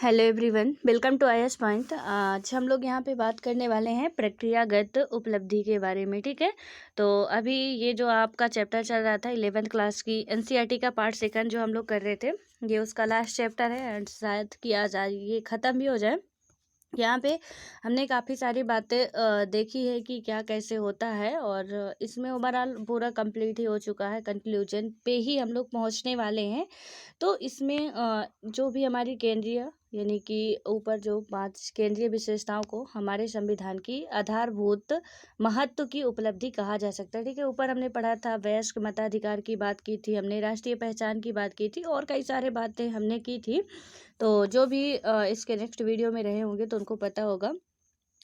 Hello everyone, welcome to IAS point. आज हम लोग यहाँ पे बात करने वाले हैं प्रक्रियागत उपलब्धि के बारे में। ठीक है, तो अभी ये जो आपका चैप्टर चल रहा था 11th क्लास की एनसीईआरटी का पार्ट सेकंड जो हम लोग कर रहे थे, ये उसका लास्ट चैप्टर है एंड शायद कि आज ये ख़त्म भी हो जाए। यहाँ पे हमने काफ़ी सारी बातें देखी है कि क्या कैसे होता है, और इसमें ओवरऑल पूरा कंप्लीट ही हो चुका है। कंक्लूजन पे ही हम लोग पहुँचने वाले हैं। तो इसमें जो भी हमारी केंद्रीय यानी कि ऊपर जो 5 केंद्रीय विशेषताओं को हमारे संविधान की आधारभूत महत्व की उपलब्धि कहा जा सकता है। ठीक है, ऊपर हमने पढ़ा था वयस्क मताधिकार की बात की थी, हमने राष्ट्रीय पहचान की बात की थी और कई सारे बातें हमने की थी। तो जो भी इसके नेक्स्ट वीडियो में रहे होंगे तो उनको पता होगा।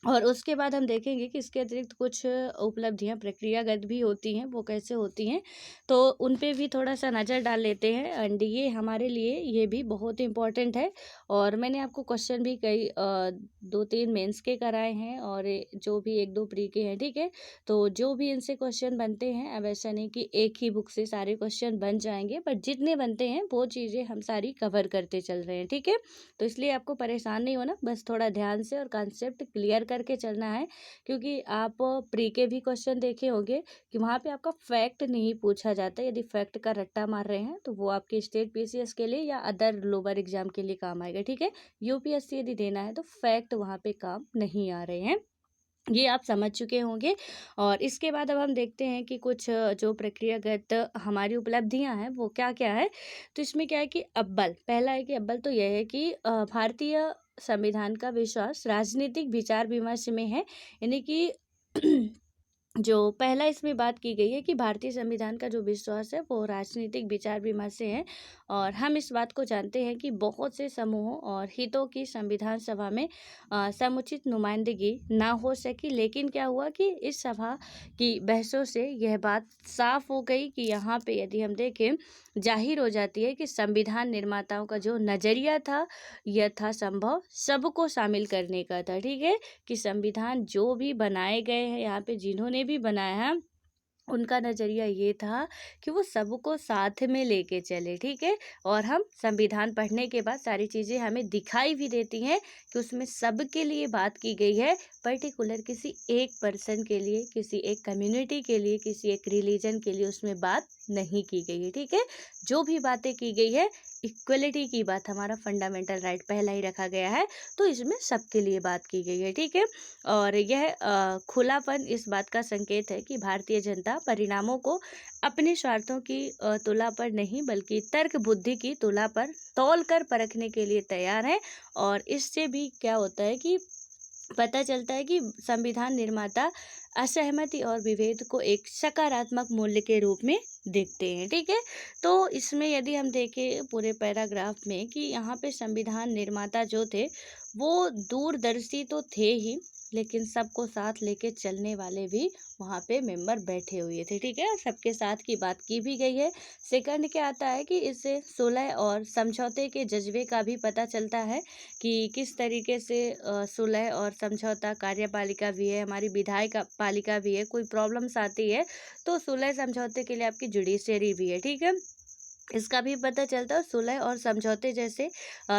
और उसके बाद हम देखेंगे कि इसके अतिरिक्त कुछ उपलब्धियां प्रक्रियागत भी होती हैं, वो कैसे होती हैं, तो उन पे भी थोड़ा सा नज़र डाल लेते हैं। एंड ये हमारे लिए ये भी बहुत इम्पोर्टेंट है। और मैंने आपको क्वेश्चन भी कई 2-3 मेंस के कराए हैं और जो भी 1-2 प्री के हैं। ठीक है, तो जो भी इनसे क्वेश्चन बनते हैं, अब ऐसा नहीं कि एक ही बुक से सारे क्वेश्चन बन जाएंगे, बट जितने बनते हैं वो चीज़ें हम सारी कवर करते चल रहे हैं। ठीक है, तो इसलिए आपको परेशान नहीं होना, बस थोड़ा ध्यान से और कॉन्सेप्ट क्लियर करके चलना है। क्योंकि आप प्री के भी क्वेश्चन देखे होंगे कि वहाँ पे आपका फैक्ट नहीं पूछा जाता। यदि फैक्ट का रट्टा मार रहे हैं तो वो आपके स्टेट पीसीएस के लिए या अदर लोअर एग्जाम के लिए काम आएगा। ठीक है, यूपीएससी यदि देना है तो फैक्ट वहाँ पे काम नहीं आ रहे हैं, ये आप समझ चुके होंगे। और इसके बाद अब हम देखते हैं कि कुछ जो प्रक्रियागत हमारी उपलब्धियां हैं वो क्या क्या है। तो इसमें क्या है कि अव्वल पहला है कि अव्वल तो यह है कि भारतीय संविधान का विश्वास राजनीतिक विचार विमर्श में है। यानी कि जो पहला इसमें बात की गई है कि भारतीय संविधान का जो विश्वास है वो राजनीतिक विचार विमर्श से है। और हम इस बात को जानते हैं कि बहुत से समूहों और हितों की संविधान सभा में समुचित नुमाइंदगी ना हो सकी, लेकिन क्या हुआ कि इस सभा की बहसों से यह बात साफ हो गई कि यहाँ पे यदि हम देखें जाहिर हो जाती है कि संविधान निर्माताओं का जो नज़रिया था यथासंभव सबको शामिल करने का था। ठीक है, कि संविधान जो भी बनाए गए हैं यहाँ पे जिन्होंने भी बनाया है उनका नज़रिया ये था कि वो सबको साथ में लेके चले। ठीक है, और हम संविधान पढ़ने के बाद सारी चीज़ें हमें दिखाई भी देती हैं कि उसमें सबके लिए बात की गई है, पर्टिकुलर किसी एक पर्सन के लिए, किसी एक कम्युनिटी के लिए, किसी एक रिलीजन के लिए उसमें बात नहीं की गई है। ठीक है, जो भी बातें की गई है इक्वलिटी की बात, हमारा फंडामेंटल राइट पहला ही रखा गया है, तो इसमें सबके लिए बात की गई है। ठीक है, और यह खुलापन इस बात का संकेत है कि भारतीय जनता परिणामों को अपने स्वार्थों की तुला पर नहीं बल्कि तर्क बुद्धि की तुला पर तौल कर परखने के लिए तैयार है। और इससे भी क्या होता है कि पता चलता है कि संविधान निर्माता असहमति और विभेद को एक सकारात्मक मूल्य के रूप में देखते हैं। ठीक है, तो इसमें यदि हम देखें पूरे पैराग्राफ में कि यहाँ पे संविधान निर्माता जो थे वो दूरदर्शी तो थे ही, लेकिन सबको साथ लेके चलने वाले भी वहाँ पे मेंबर बैठे हुए थे। ठीक है, सबके साथ की बात की भी गई है। सेकंड क्या आता है कि इससे सुलह और समझौते के जज्बे का भी पता चलता है कि किस तरीके से सुलह और समझौता, कार्यपालिका भी है, हमारी विधायक पालिका भी है, कोई प्रॉब्लम्स आती है तो सुलह समझौते के लिए आपकी जुडिशरी भी है। ठीक है, इसका भी पता चलता है। सुलह और समझौते जैसे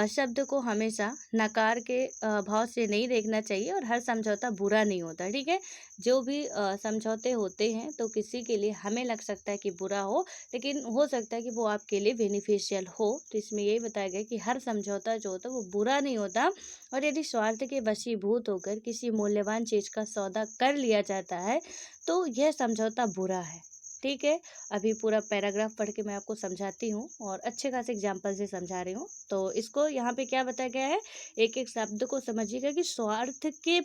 शब्द को हमेशा नकार के भाव से नहीं देखना चाहिए, और हर समझौता बुरा नहीं होता। ठीक है, जो भी समझौते होते हैं तो किसी के लिए हमें लग सकता है कि बुरा हो, लेकिन हो सकता है कि वो आपके लिए बेनिफिशियल हो। तो इसमें यही बताया गया कि हर समझौता जो होता है वो बुरा नहीं होता, और यदि स्वार्थ के वशीभूत होकर किसी मूल्यवान चीज़ का सौदा कर लिया जाता है तो यह समझौता बुरा है। ठीक है, अभी पूरा पैराग्राफ पढ़ के मैं आपको समझाती हूँ और अच्छे खासे एग्जाम्पल से समझा रही हूँ। तो इसको यहाँ पे क्या बताया गया है, एक एक शब्द को समझिएगा कि स्वार्थ के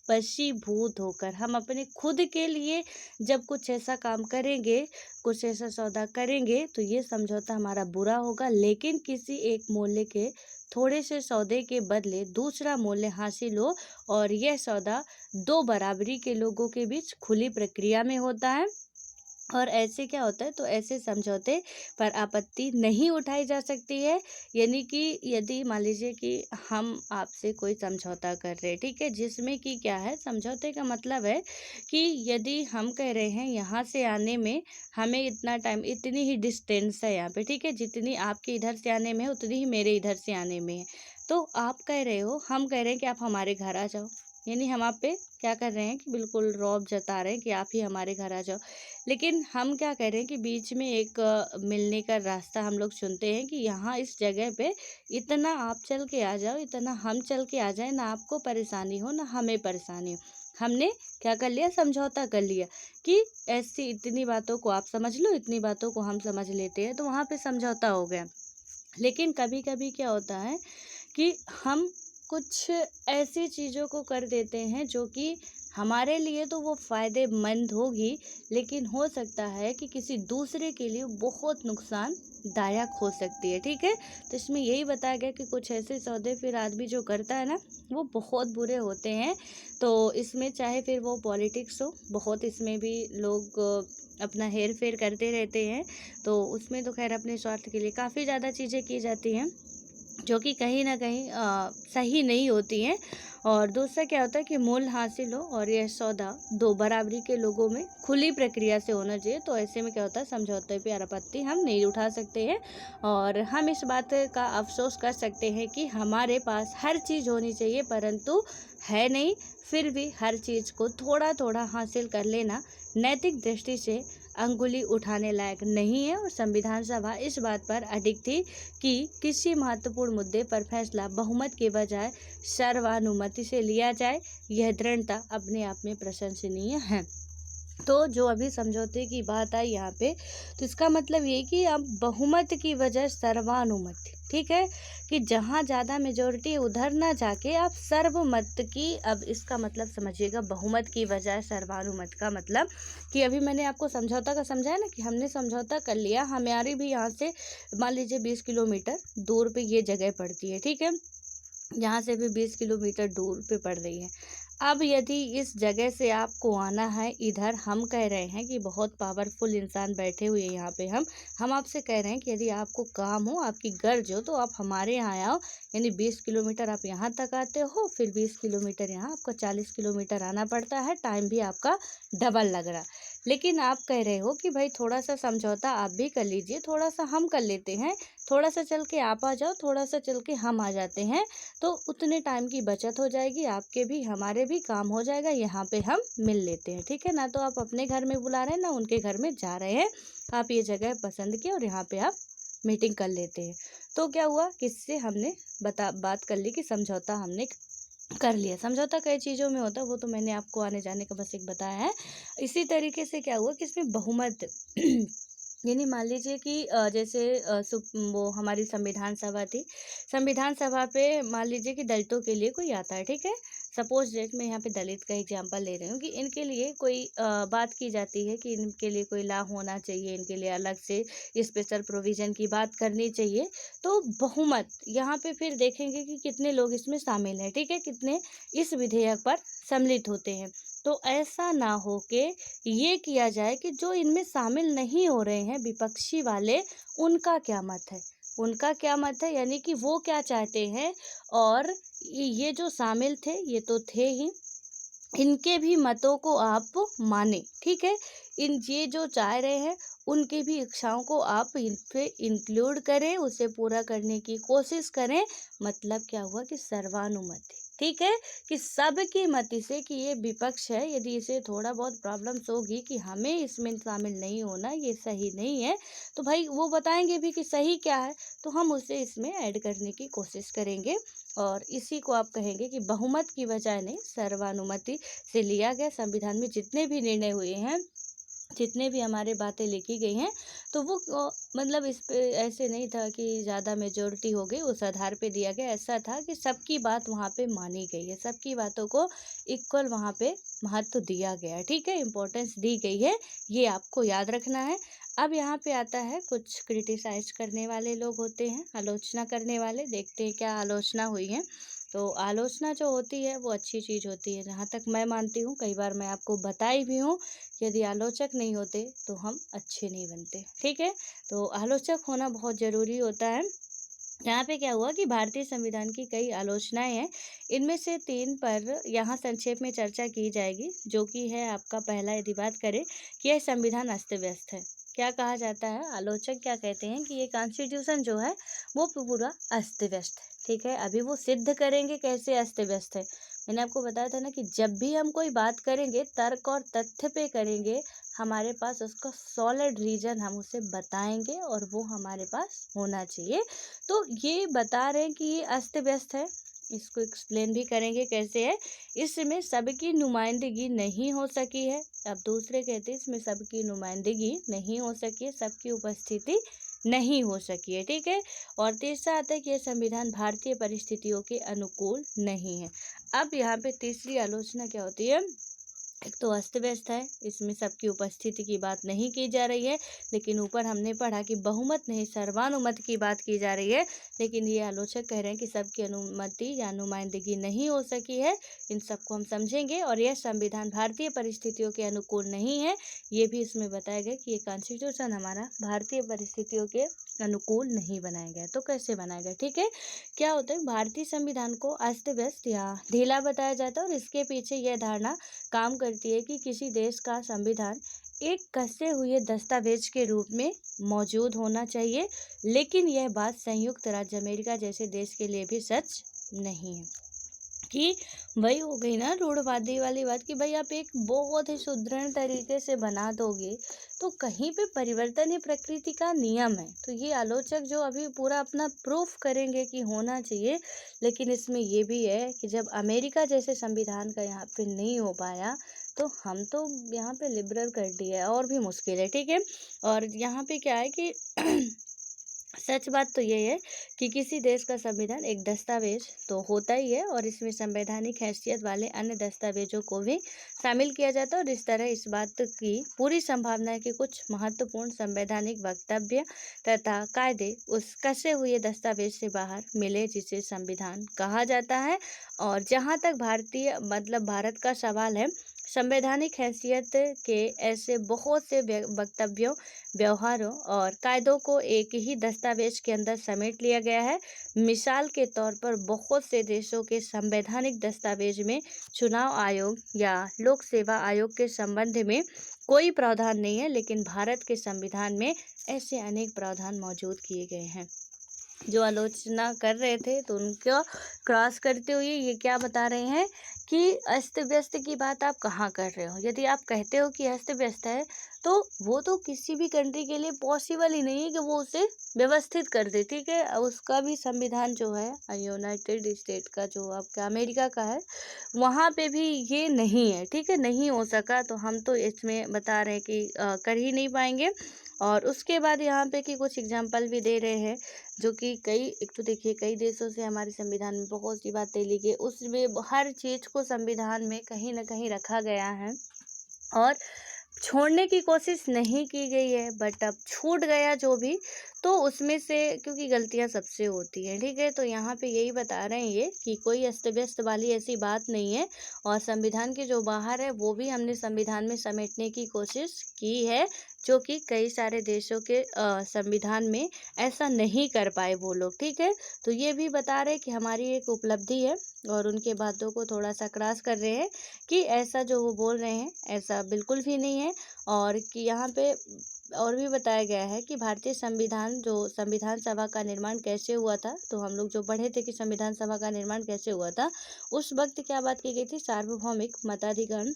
वशीभूत होकर हम अपने खुद के लिए जब कुछ ऐसा काम करेंगे, कुछ ऐसा सौदा करेंगे तो ये समझौता हमारा बुरा होगा, लेकिन किसी एक मूल्य के थोड़े से सौदे के बदले दूसरा मूल्य हासिल हो, और यह सौदा दो बराबरी के लोगों के बीच खुली प्रक्रिया में होता है। और ऐसे क्या होता है, तो ऐसे समझौते पर आपत्ति नहीं उठाई जा सकती है। यानी कि यदि मान लीजिए कि हम आपसे कोई समझौता कर रहे हैं, ठीक है, जिसमें कि क्या है, समझौते का मतलब है कि यदि हम कह रहे हैं यहाँ से आने में हमें इतना टाइम, इतनी ही डिस्टेंस है यहाँ पे, ठीक है, जितनी आपके इधर से आने में है उतनी ही मेरे इधर से आने में है। तो आप कह रहे हो, हम कह रहे हैं कि आप हमारे घर आ जाओ, यानी हम आप पे क्या कर रहे हैं कि बिल्कुल रौब जता रहे हैं कि आप ही हमारे घर आ जाओ। लेकिन हम क्या कह रहे हैं कि बीच में एक मिलने का रास्ता हम लोग चुनते हैं कि यहाँ इस जगह पे इतना आप चल के आ जाओ, इतना हम चल के आ जाए, ना आपको परेशानी हो ना हमें परेशानी हो। हमने क्या कर लिया, समझौता कर लिया कि ऐसी इतनी बातों को आप समझ लो, इतनी बातों को हम समझ लेते हैं, तो वहाँ पे समझौता हो गया। लेकिन कभी कभी क्या होता है कि हम कुछ ऐसी चीज़ों को कर देते हैं जो कि हमारे लिए तो वो फ़ायदेमंद होगी, लेकिन हो सकता है कि किसी दूसरे के लिए बहुत नुकसानदायक हो सकती है, ठीक है। तो इसमें यही बताया गया कि कुछ ऐसे सौदे फिर आदमी जो करता है ना, वो बहुत बुरे होते हैं। तो इसमें चाहे फिर वो पॉलिटिक्स हो, बहुत इसमें भी लोग अपना हेर फेर करते रहते हैं। तो उसमें तो खैर अपने स्वार्थ के लिए काफ़ी ज़्यादा चीज़ें की जाती हैं जो कि कहीं न कहीं सही नहीं होती हैं। और दूसरा क्या होता है कि मूल हासिल हो और यह सौदा दो बराबरी के लोगों में खुली प्रक्रिया से होना चाहिए। तो ऐसे में क्या होता है, समझौते पे आपत्ति हम नहीं उठा सकते हैं और हम इस बात का अफ़सोस कर सकते हैं कि हमारे पास हर चीज़ होनी चाहिए परंतु है नहीं। फिर भी हर चीज़ को थोड़ा-थोड़ा हासिल कर लेना नैतिक दृष्टि से अंगुली उठाने लायक नहीं है। और संविधान सभा इस बात पर अडिग थी कि किसी महत्वपूर्ण मुद्दे पर फैसला बहुमत के बजाय सर्वानुमति से लिया जाए। यह दृढ़ता अपने आप में प्रशंसनीय है। तो जो अभी समझौते की बात आई यहाँ पे, तो इसका मतलब ये कि अब बहुमत की वजह सर्वानुमति, ठीक है, कि जहाँ ज़्यादा मेजोरिटी है उधर ना जाके आप सर्वमत की, अब इसका मतलब समझिएगा, बहुमत की बजाय सर्वानुमत का मतलब कि अभी मैंने आपको समझौता का समझाया ना कि हमने समझौता कर लिया, हमारी भी यहाँ से मान लीजिए 20 किलोमीटर दूर पे ये जगह पड़ती है, ठीक है, यहाँ से भी 20 किलोमीटर दूर पे पड़ रही है। अब यदि इस जगह से आपको आना है इधर, हम कह रहे हैं कि बहुत पावरफुल इंसान बैठे हुए हैं यहाँ पे, हम आपसे कह रहे हैं कि यदि आपको काम हो, आपकी गर्ज हो, तो आप हमारे यहाँ आओ। यानी 20 किलोमीटर आप यहाँ तक आते हो, फिर 20 किलोमीटर यहाँ, आपको 40 किलोमीटर आना पड़ता है, टाइम भी आपका डबल लग रहा। लेकिन आप कह रहे हो कि भाई थोड़ा सा समझौता आप भी कर लीजिए, थोड़ा सा हम कर लेते हैं, थोड़ा सा चल के आप आ जाओ, थोड़ा सा चल के हम आ जाते हैं, तो उतने टाइम की बचत हो जाएगी, आपके भी हमारे भी काम हो जाएगा, यहाँ पे हम मिल लेते हैं, ठीक है ना। तो आप अपने घर में बुला रहे हैं ना उनके घर में जा रहे हैं, आप ये जगह पसंद की और यहाँ पे आप मीटिंग कर लेते हैं। तो क्या हुआ, किससे हमने बात कर ली कि समझौता हमने कर लिया। समझौता कई चीज़ों में होता है, वो तो मैंने आपको आने जाने का बस एक बताया है। इसी तरीके से क्या हुआ कि इसमें बहुमत यानी मान लीजिए कि जैसे वो हमारी संविधान सभा थी, संविधान सभा पे मान लीजिए कि दलितों के लिए कोई आता है, ठीक है, सपोज डेट मैं यहाँ पे दलित का एग्जांपल ले रही हूँ कि इनके लिए कोई बात की जाती है कि इनके लिए कोई लाभ होना चाहिए, इनके लिए अलग से स्पेशल प्रोविज़न की बात करनी चाहिए। तो बहुमत यहाँ पे फिर देखेंगे कि कितने लोग इसमें शामिल हैं, ठीक है, कितने इस विधेयक पर सम्मिलित होते हैं। तो ऐसा ना हो के ये किया जाए कि जो इनमें शामिल नहीं हो रहे हैं विपक्षी वाले, उनका क्या मत है, उनका क्या मत है, यानी कि वो क्या चाहते हैं। और ये जो शामिल थे ये तो थे ही, इनके भी मतों को आप माने, ठीक है, इन ये जो चाह रहे हैं उनकी भी इच्छाओं को आप इन पे इंक्लूड करें, उसे पूरा करने की कोशिश करें। मतलब क्या हुआ कि सर्वानुमति, ठीक है, कि सबकी मति से कि ये विपक्ष है, यदि इसे थोड़ा बहुत प्रॉब्लम्स होगी कि हमें इसमें शामिल नहीं होना, ये सही नहीं है, तो भाई वो बताएंगे भी कि सही क्या है, तो हम उसे इसमें ऐड करने की कोशिश करेंगे। और इसी को आप कहेंगे कि बहुमत की बजाय नहीं, सर्वानुमति से लिया गया। संविधान में जितने भी निर्णय हुए हैं, जितने भी हमारे बातें लिखी गई हैं, तो वो मतलब इस पे ऐसे नहीं था कि ज़्यादा मेजोरिटी हो गई, उस आधार पे दिया गया। ऐसा था कि सबकी बात वहाँ पे मानी गई है, सबकी बातों को इक्वल वहाँ पे महत्व दिया गया है, ठीक है, इम्पोर्टेंस दी गई है, ये आपको याद रखना है। अब यहाँ पे आता है कुछ क्रिटिसाइज करने वाले लोग होते हैं, आलोचना करने वाले। देखते हैं क्या आलोचना हुई है। तो आलोचना जो होती है वो अच्छी चीज़ होती है, जहाँ तक मैं मानती हूँ। कई बार मैं आपको बताई भी हूँ, यदि आलोचक नहीं होते तो हम अच्छे नहीं बनते, ठीक है। तो आलोचक होना बहुत ज़रूरी होता है। यहाँ पे क्या हुआ कि भारतीय संविधान की कई आलोचनाएं हैं, इनमें से 3 पर यहाँ संक्षेप में चर्चा की जाएगी, जो कि है आपका पहला, यदि बात करें कि यह संविधान अस्त व्यस्त है। क्या कहा जाता है, आलोचक क्या कहते हैं कि ये कॉन्स्टिट्यूशन जो है वो पूरा अस्त व्यस्त है। ठीक है, अभी वो सिद्ध करेंगे कैसे अस्त व्यस्त है। मैंने आपको बताया था ना कि जब भी हम कोई बात करेंगे तर्क और तथ्य पे करेंगे, हमारे पास उसका सॉलिड रीजन हम उसे बताएंगे और वो हमारे पास होना चाहिए। तो ये बता रहे हैं कि ये अस्त व्यस्त है, इसको एक्सप्लेन भी करेंगे कैसे है। इसमें सबकी नुमाइंदगी नहीं हो सकी है। अब दूसरे कहते हैं इसमें सबकी नुमाइंदगी नहीं हो सकी है, सबकी उपस्थिति नहीं हो सकी है। ठीक है, और तीसरा आता है कि यह संविधान भारतीय परिस्थितियों के अनुकूल नहीं है। अब यहाँ पे तीसरी आलोचना क्या होती है, एक तो अस्त व्यस्त है, इसमें सबकी उपस्थिति की बात नहीं की जा रही है, लेकिन ऊपर हमने पढ़ा कि बहुमत नहीं सर्वानुमत की बात की जा रही है। लेकिन ये आलोचक कह रहे हैं कि सबकी अनुमति या नुमाइंदगी नहीं हो सकी है। इन सबको हम समझेंगे। और यह संविधान भारतीय परिस्थितियों के अनुकूल नहीं है, ये भी इसमें बताया गया कि ये कॉन्स्टिट्यूशन हमारा भारतीय परिस्थितियों के अनुकूल नहीं बनाया गया। तो कैसे बनाया गया, ठीक है, क्या होता है, भारतीय संविधान को अस्त व्यस्त या ढीला बताया जाता है और इसके पीछे यह धारणा काम करती है कि किसी देश का संविधान एक कसे हुए दस्तावेज के रूप में मौजूद होना चाहिए। लेकिन यह बात संयुक्त राज्य अमेरिका जैसे देश के लिए भी सच नहीं है। कि वही हो गई ना रूढ़वादी वाली बात कि भाई आप एक बहुत ही सुदृढ़ तरीके से बना दोगे तो कहीं पे परिवर्तन ही प्रकृति का नियम है। तो ये आलोचक जो अभी पूरा अपना प्रूफ करेंगे कि होना चाहिए, लेकिन इसमें ये भी है कि जब अमेरिका जैसे संविधान का यहाँ पे नहीं हो पाया तो हम तो यहाँ पे लिबरल कर दिया और भी मुश्किल है। ठीक है, और यहाँ पे क्या है कि सच बात तो ये है कि किसी देश का संविधान एक दस्तावेज तो होता ही है और इसमें संवैधानिक हैसियत वाले अन्य दस्तावेजों को भी शामिल किया जाता है। और इस तरह इस बात की पूरी संभावना है कि कुछ महत्वपूर्ण संवैधानिक वक्तव्य तथा कायदे उस कसे हुए दस्तावेज से बाहर मिले जिसे संविधान कहा जाता है। और जहाँ तक भारत का सवाल है, संवैधानिक हैसियत के ऐसे बहुत से वक्तव्यों, व्यवहारों और कायदों को एक ही दस्तावेज के अंदर समेट लिया गया है। मिसाल के तौर पर बहुत से देशों के संवैधानिक दस्तावेज में चुनाव आयोग या लोक सेवा आयोग के संबंध में कोई प्रावधान नहीं है, लेकिन भारत के संविधान में ऐसे अनेक प्रावधान मौजूद किए गए हैं। जो आलोचना कर रहे थे तो उनको क्रॉस करते हुए ये क्या बता रहे हैं कि अस्त व्यस्त की बात आप कहाँ कर रहे हो। यदि आप कहते हो कि अस्त व्यस्त है तो वो तो किसी भी कंट्री के लिए पॉसिबल ही नहीं है कि वो उसे व्यवस्थित कर दे। ठीक है, उसका भी संविधान जो है यूनाइटेड स्टेट का जो आपका अमेरिका का है वहाँ पे भी ये नहीं है। ठीक है, नहीं हो सका तो हम तो इसमें बता रहे हैं कि कर ही नहीं पाएंगे। और उसके बाद यहाँ पे कि कुछ एग्जाम्पल भी दे रहे हैं जो कि एक तो देखिए कई देशों से हमारे संविधान में बहुत सी बातें लिखी, उसमें हर चीज़ को संविधान में कहीं ना कहीं रखा गया है और छोड़ने की कोशिश नहीं की गई है। बट अब छूट गया जो भी, तो उसमें से क्योंकि गलतियां सबसे होती हैं। ठीक है, तो यहाँ पे यही बता रहे हैं ये कि कोई अस्त व्यस्त वाली ऐसी बात नहीं है और संविधान के जो बाहर है वो भी हमने संविधान में समेटने की कोशिश की है, जो कि कई सारे देशों के संविधान में ऐसा नहीं कर पाए वो लोग। ठीक है, तो ये भी बता रहे कि हमारी एक उपलब्धि है और उनके बातों को थोड़ा सा क्रॉस कर रहे हैं कि ऐसा जो वो बोल रहे हैं ऐसा बिल्कुल भी नहीं है। और कि यहाँ पे और भी बताया गया है कि भारतीय संविधान सभा का निर्माण कैसे हुआ था। तो हम लोग जो पढ़े थे कि संविधान सभा का निर्माण कैसे हुआ था, उस वक्त क्या बात की गई थी, सार्वभौमिक मताधिकार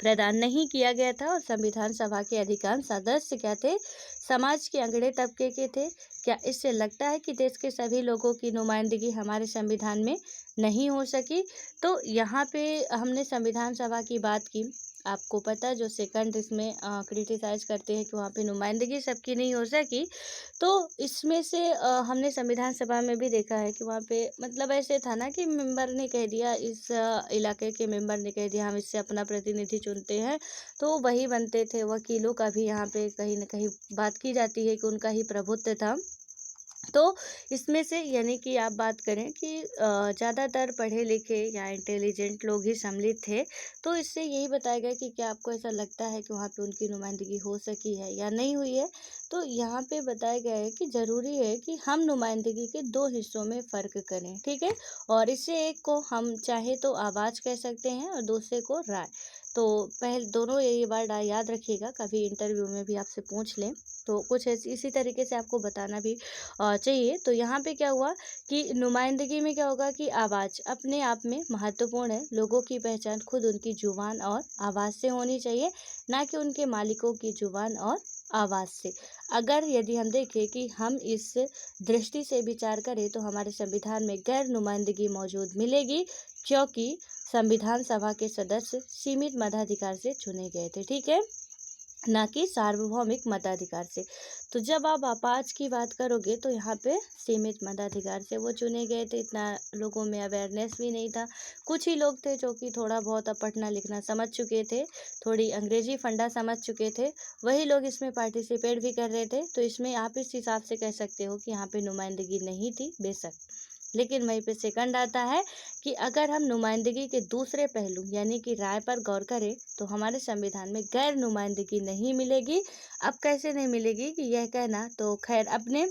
प्रदान नहीं किया गया था और संविधान सभा के अधिकांश सदस्य क्या थे, समाज के अगड़े तबके के थे। क्या इससे लगता है कि देश के सभी लोगों की नुमाइंदगी हमारे संविधान में नहीं हो सकी। तो यहाँ पे हमने संविधान सभा की बात की, आपको पता है जो सेकंड इसमें क्रिटिसाइज करते हैं कि वहाँ पे नुमाइंदगी सबकी नहीं हो सकी। तो इसमें से हमने संविधान सभा में भी देखा है कि वहाँ पे मतलब ऐसे था ना कि मेंबर ने कह दिया, इस इलाके के मेंबर ने कह दिया हम इससे अपना प्रतिनिधि चुनते हैं, तो वही बनते थे। वकीलों का भी यहाँ पे कहीं ना कहीं बात की जाती है कि उनका ही प्रभुत्व था। तो इसमें से यानी कि आप बात करें कि ज़्यादातर पढ़े लिखे या इंटेलिजेंट लोग ही सम्मिलित थे। तो इससे यही बताया गया कि क्या आपको ऐसा लगता है कि वहाँ पे उनकी नुमाइंदगी हो सकी है या नहीं हुई है। तो यहाँ पे बताया गया है कि ज़रूरी है कि हम नुमाइंदगी के दो हिस्सों में फ़र्क करें। ठीक है, और इससे एक को हम चाहे तो आवाज़ कह सकते हैं और दूसरे को राय। तो पहले दोनों ये वर्ड याद रखिएगा, कभी इंटरव्यू में भी आपसे पूछ लें तो कुछ इसी तरीके से आपको बताना भी चाहिए। तो यहाँ पे क्या हुआ कि नुमाइंदगी में क्या होगा कि आवाज़ अपने आप में महत्वपूर्ण है। लोगों की पहचान खुद उनकी जुबान और आवाज़ से होनी चाहिए, ना कि उनके मालिकों की जुबान और आवाज़ से। अगर यदि हम देखें कि हम इस दृष्टि से विचार करें तो हमारे संविधान में गैर नुमाइंदगी मौजूद मिलेगी, क्योंकि संविधान सभा के सदस्य सीमित मताधिकार से चुने गए थे, ठीक है, ना कि सार्वभौमिक मताधिकार से। तो जब आप आपाज की बात करोगे तो यहाँ पे सीमित मताधिकार से वो चुने गए थे। इतना लोगों में अवेयरनेस भी नहीं था। कुछ ही लोग थे जो कि थोड़ा बहुत अब पढ़ना लिखना समझ चुके थे, थोड़ी अंग्रेजी फंडा समझ चुके थे, वही लोग इसमें पार्टिसिपेट भी कर रहे थे। तो इसमें आप इस हिसाब से कह सकते हो कि यहाँ पे नुमाइंदगी नहीं थी बेशक। लेकिन वहीं पे सेकंड आता है कि अगर हम नुमाइंदगी के दूसरे पहलू यानी कि राय पर गौर करें तो हमारे संविधान में गैर नुमाइंदगी नहीं मिलेगी। अब कैसे नहीं मिलेगी कि यह कहना तो खैर अपने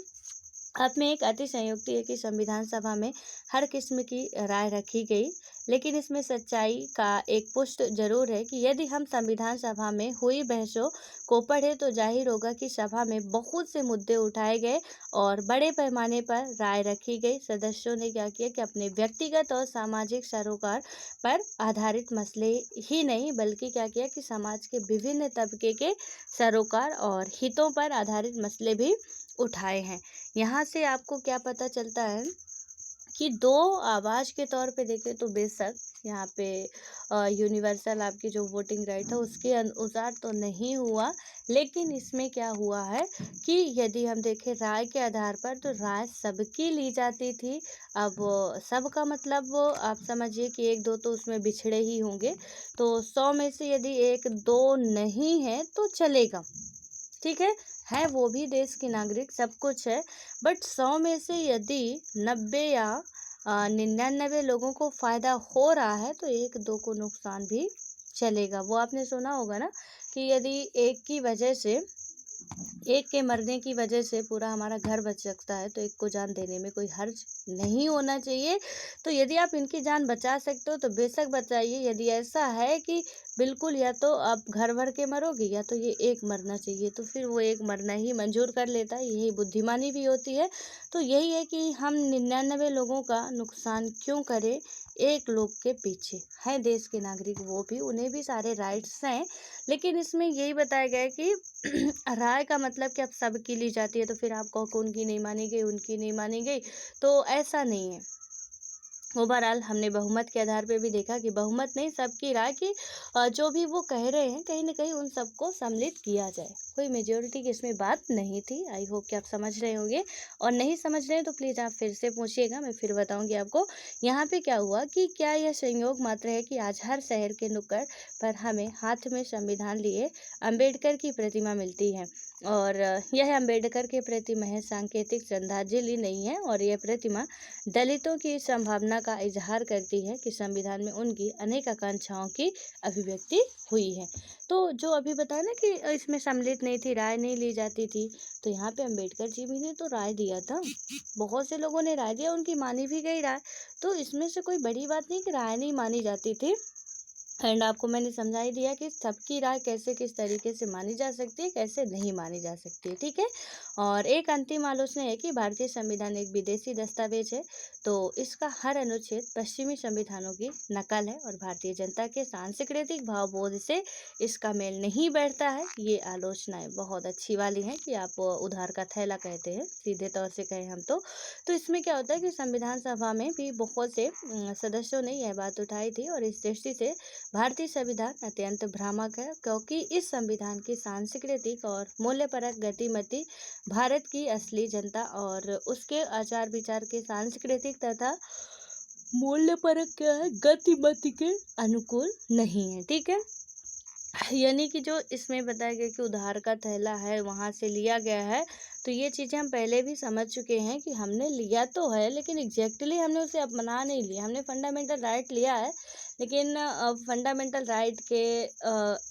आप में एक अतिशयोक्ति है कि संविधान सभा में हर किस्म की राय रखी गई, लेकिन इसमें सच्चाई का एक पुष्ट जरूर है कि यदि हम संविधान सभा में हुई बहसों को पढ़ें तो जाहिर होगा कि सभा में बहुत से मुद्दे उठाए गए और बड़े पैमाने पर राय रखी गई। सदस्यों ने क्या किया कि अपने व्यक्तिगत और सामाजिक सरोकार पर आधारित मसले ही नहीं बल्कि क्या किया कि समाज के विभिन्न तबके के सरोकार और हितों पर आधारित मसले भी उठाए हैं। यहाँ से आपको क्या पता चलता है कि दो आवाज़ के तौर पे देखें तो बेशक यहाँ पे यूनिवर्सल आपकी जो वोटिंग राइट है उसके अनुसार तो नहीं हुआ, लेकिन इसमें क्या हुआ है कि यदि हम देखें राय के आधार पर तो राय सबकी ली जाती थी। अब सबका मतलब आप समझिए कि एक दो तो उसमें बिछड़े ही होंगे, तो 100 में से यदि एक दो नहीं है तो चलेगा, ठीक है वो भी देश के नागरिक सब कुछ है। बट 100 में से यदि 90 या 99 लोगों को फ़ायदा हो रहा है तो एक दो को नुकसान भी चलेगा। वो आपने सुना होगा ना कि यदि एक की वजह से एक के मरने की वजह से पूरा हमारा घर बच सकता है तो एक को जान देने में कोई हर्ज नहीं होना चाहिए। तो यदि आप इनकी जान बचा सकते हो तो बेशक बचाइए। यदि ऐसा है कि बिल्कुल या तो आप घर भर के मरोगे या तो ये एक मरना चाहिए तो फिर वो एक मरना ही मंजूर कर लेता है, यही बुद्धिमानी भी होती है। तो यही है कि हम 99 लोगों का नुकसान क्यों करें एक लोग के पीछे। है देश के नागरिक वो भी, उन्हें भी सारे राइट्स हैं, लेकिन इसमें यही बताया गया है कि राय का मतलब कि अब सबकी ली जाती है तो फिर आप कहो कि उनकी नहीं मानी गई उनकी नहीं मानी गई, तो ऐसा नहीं है। ओवरऑल हमने बहुमत के आधार पे भी देखा कि बहुमत नहीं सबकी राय की जो भी वो कह रहे हैं कहीं ना कहीं उन सबको सम्मिलित किया जाए। कोई मेजोरिटी की इसमें बात नहीं थी। आई होप कि आप समझ रहे होंगे, और नहीं समझ रहे हैं तो प्लीज़ आप फिर से पूछिएगा, मैं फिर बताऊंगी आपको। यहाँ पे क्या हुआ कि क्या यह संयोग मात्र है कि आज हर शहर के नुक्कड़ पर हमें हाथ में संविधान लिए अम्बेडकर की प्रतिमा मिलती है, और यह अम्बेडकर के प्रति महज सांकेतिक श्रद्धांजलि नहीं है, और यह प्रतिमा दलितों की संभावना का इजहार करती है कि संविधान में उनकी अनेक आकांक्षाओं की अभिव्यक्ति हुई है। तो जो अभी बताया ना कि इसमें सम्मिलित नहीं थी, राय नहीं ली जाती थी, तो यहाँ पे अम्बेडकर जी भी ने तो राय दिया था, बहुत से लोगों ने राय दिया, उनकी मानी भी गई राय। तो इसमें से कोई बड़ी बात नहीं कि राय नहीं मानी जाती थी। एंड आपको मैंने समझा ही दिया कि सबकी राय कैसे किस तरीके से मानी जा सकती है, कैसे नहीं मानी जा सकती है, ठीक है। और एक अंतिम आलोचना है कि भारतीय संविधान एक विदेशी दस्तावेज है, तो इसका हर अनुच्छेद पश्चिमी संविधानों की नकल है और भारतीय जनता के सांस्कृतिक भावबोध से इसका मेल नहीं बैठता है। ये आलोचनाएं बहुत अच्छी वाली हैं कि आप उधार का थैला कहते हैं, सीधे तौर से कहें हम तो इसमें क्या होता है कि संविधान सभा में भी बहुत से सदस्यों ने यह बात उठाई थी, और इस दृष्टि से भारतीय संविधान अत्यंत भ्रामक है, क्योंकि इस संविधान की सांस्कृतिक और मूल्यपरक गतिमति भारत की असली जनता और उसके आचार विचार के सांस्कृतिक तथा मूल्यपरक क्या है गतिमति के अनुकूल नहीं है, ठीक है। यानी कि जो इसमें बताया गया कि उधार का थैला है वहाँ से लिया गया है, तो ये चीज़ें हम पहले भी समझ चुके हैं कि हमने लिया तो है, लेकिन एग्जैक्टली हमने उसे अपना नहीं लिया। हमने फंडामेंटल राइट लिया है, लेकिन फंडामेंटल राइट के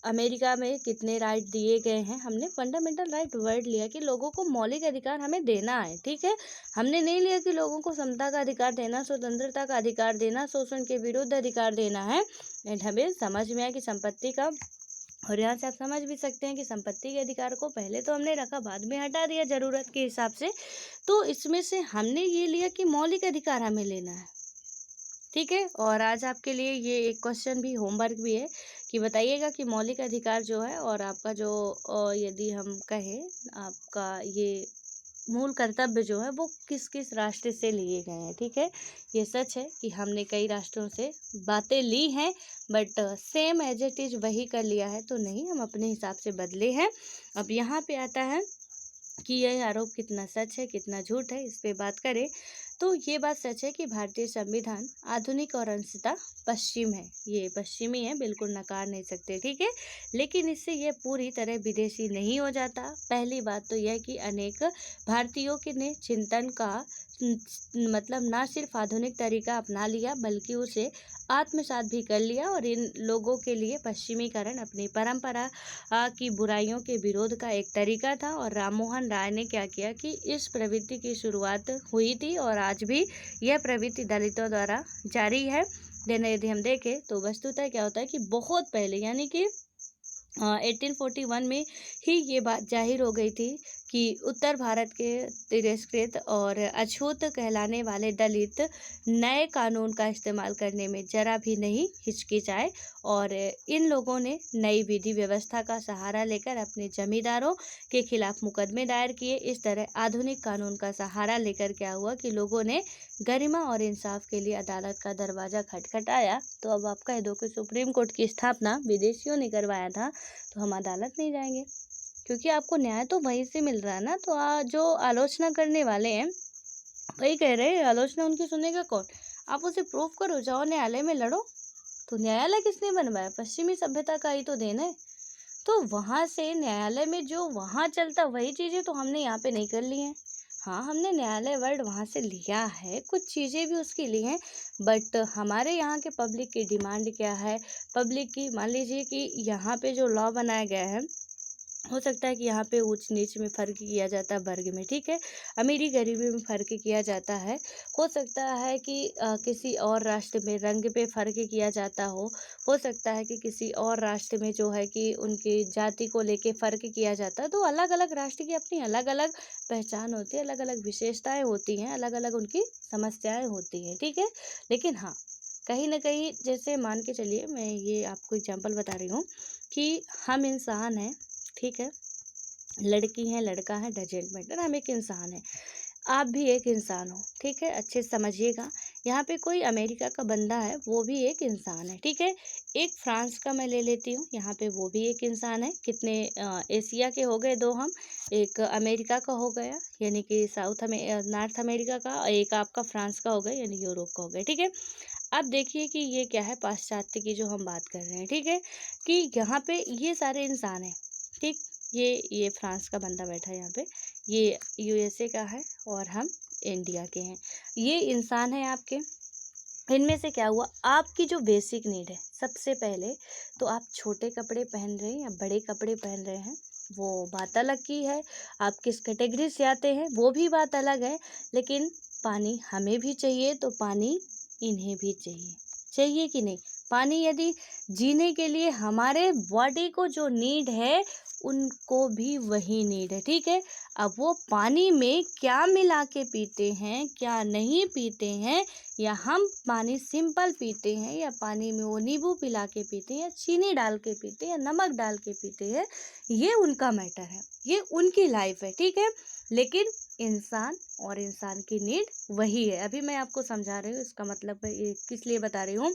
अमेरिका में कितने राइट दिए गए हैं। हमने फंडामेंटल राइट वर्ड लिया कि लोगों को मौलिक अधिकार हमें देना है, ठीक है। हमने नहीं लिया कि लोगों को समता का अधिकार देना, स्वतंत्रता का अधिकार देना, शोषण के विरुद्ध अधिकार देना है। एंड हमें समझ में आया कि संपत्ति का, और यहाँ से आप समझ भी सकते हैं कि संपत्ति के अधिकार को पहले तो हमने रखा, बाद में हटा दिया ज़रूरत के हिसाब से। तो इसमें से हमने ये लिया कि मौलिक अधिकार हमें लेना है, ठीक है। और आज आपके लिए ये एक क्वेश्चन भी, होमवर्क भी है कि बताइएगा कि मौलिक अधिकार जो है और आपका जो यदि हम कहें आपका ये मूल कर्तव्य जो है वो किस किस राष्ट्र से लिए गए हैं, ठीक है। ये सच है कि हमने कई राष्ट्रों से बातें ली हैं, but same as it is वही कर लिया है तो नहीं, हम अपने हिसाब से बदले हैं। अब यहाँ पे आता है कि यह आरोप कितना सच है कितना झूठ है, इस पे बात करें तो ये बात सच है कि भारतीय संविधान आधुनिक और अंशतः पश्चिम है। ये पश्चिमी है, बिल्कुल नकार नहीं सकते, ठीक है। लेकिन इससे यह पूरी तरह विदेशी नहीं हो जाता। पहली बात तो यह कि अनेक भारतीयों के ने चिंतन का मतलब ना सिर्फ आधुनिक तरीका अपना लिया बल्कि उसे आत्मसात भी कर लिया, और इन लोगों के लिए पश्चिमीकरण अपनी परंपरा की बुराइयों के विरोध का एक तरीका था। और राममोहन राय ने क्या किया कि इस प्रवृत्ति की शुरुआत हुई थी और आज भी यह प्रवृत्ति दलितों द्वारा जारी है। यदि हम देखें तो वस्तुतः क्या होता है कि बहुत पहले यानी कि 1841 में ही ये बात जाहिर हो गई थी कि उत्तर भारत के तिरस्कृत और अछूत कहलाने वाले दलित नए कानून का इस्तेमाल करने में जरा भी नहीं हिचकिचाए, और इन लोगों ने नई विधि व्यवस्था का सहारा लेकर अपने जमींदारों के खिलाफ मुकदमे दायर किए। इस तरह आधुनिक कानून का सहारा लेकर क्या हुआ कि लोगों ने गरिमा और इंसाफ के लिए अदालत का दरवाज़ा खटखटाया। तो अब आप कह दो कि सुप्रीम कोर्ट की स्थापना विदेशियों ने करवाया था तो हम अदालत नहीं जाएंगे, क्योंकि आपको न्याय तो वहीं से मिल रहा है ना। तो जो आलोचना करने वाले हैं वही कह रहे हैं, आलोचना उनकी सुनेगा कौन? आप उसे प्रूव करो, जाओ न्यायालय में लड़ो। तो न्यायालय किसने बनवाया? पश्चिमी सभ्यता का ही तो देन है। तो वहाँ से न्यायालय में जो वहाँ चलता वही चीज़ें तो हमने यहाँ पे नहीं कर ली हैं। हाँ, हमने न्यायालय वर्ड वहाँ से लिया है, कुछ चीज़ें भी उसकी ली हैं, बट हमारे यहाँ के पब्लिक की डिमांड क्या है? पब्लिक की, मान लीजिए कि यहाँ पे जो लॉ बनाया गया है, हो सकता है कि यहाँ पे ऊंच नीच में फ़र्क किया जाता है वर्ग में, ठीक है। अमीरी गरीबी में फ़र्क किया जाता है। हो सकता है कि किसी और राष्ट्र में रंग पे फ़र्क किया जाता हो सकता है कि किसी और राष्ट्र में जो है कि उनकी जाति को लेके फ़र्क किया जाता है। तो अलग अलग राष्ट्र की अपनी अलग अलग पहचान होती है, अलग अलग विशेषताएँ होती हैं, अलग अलग उनकी समस्याएँ होती हैं, ठीक है। लेकिन हाँ, कहीं ना कहीं जैसे मान के चलिए, मैं ये आपको एग्जांपल बता रही हूँ कि हम इंसान हैं, ठीक है। लड़की है लड़का है डजेंट मैटर, हम एक इंसान है, आप भी एक इंसान हो, ठीक है। अच्छे से समझिएगा, यहाँ पे कोई अमेरिका का बंदा है वो भी एक इंसान है, ठीक है। एक फ्रांस का मैं ले लेती हूँ, यहाँ पे वो भी एक इंसान है। कितने एशिया के हो गए दो हम, एक अमेरिका का हो गया यानी कि नॉर्थ अमेरिका का, और एक आपका फ्रांस का हो गया यानी यूरोप का हो गया, ठीक है। अब देखिए कि ये क्या है, पाश्चात्य की जो हम बात कर रहे हैं, ठीक है, कि यहाँ पे ये सारे इंसान हैं, ठीक। ये फ्रांस का बंदा बैठा है यहाँ पे, ये यूएसए का है और हम इंडिया के हैं। ये इंसान है आपके। इनमें से क्या हुआ, आपकी जो बेसिक नीड है, सबसे पहले तो आप छोटे कपड़े पहन रहे हैं या बड़े कपड़े पहन रहे हैं, वो बात अलग की है। आप किस कैटेगरी से आते हैं वो भी बात अलग है। लेकिन पानी हमें भी चाहिए तो पानी इन्हें भी चाहिए, चाहिए कि नहीं? पानी यदि जीने के लिए हमारे बॉडी को जो नीड है उनको भी वही नीड है, ठीक है। अब वो पानी में क्या मिला के पीते हैं क्या नहीं पीते हैं, या हम पानी सिंपल पीते हैं या पानी में वो नींबू पिला के पीते हैं या चीनी डाल के पीते हैं या नमक डाल के पीते हैं, ये उनका मैटर है, ये उनकी लाइफ है, ठीक है। लेकिन इंसान और इंसान की नीड वही है। अभी मैं आपको समझा रही हूँ, इसका मतलब ये किस लिए बता रही हूँ।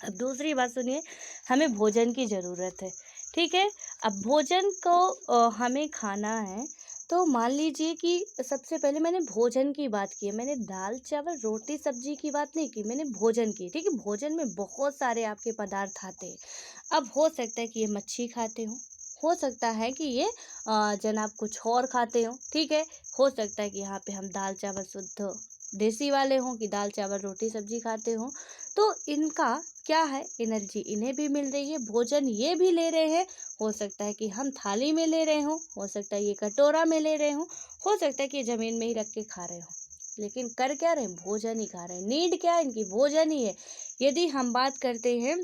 अब दूसरी बात सुनिए, हमें भोजन की ज़रूरत है, ठीक है। अब भोजन को हमें खाना है, तो मान लीजिए कि सबसे पहले मैंने भोजन की बात की है, मैंने दाल चावल रोटी सब्जी की बात नहीं की, मैंने भोजन की, ठीक है। भोजन में बहुत सारे आपके पदार्थ आते हैं। अब हो सकता है कि ये मच्छी खाते हो हो सकता है कि ये जनाब कुछ और खाते हों, ठीक है। हो सकता है कि यहाँ पे हम दाल चावल शुद्ध देसी वाले हों, कि दाल चावल रोटी सब्जी खाते हों। तो इनका क्या है, एनर्जी इन्हें भी मिल रही है, भोजन ये भी ले रहे हैं। हो सकता है कि हम थाली में ले रहे हों, हो सकता है ये कटोरा में ले रहे हों, हो सकता है कि ये ज़मीन में ही रख के खा रहे हों, लेकिन कर क्या रहे हैं, भोजन ही खा रहे हैं। नीड क्या है इनकी, भोजन ही है। यदि हम बात करते हैं,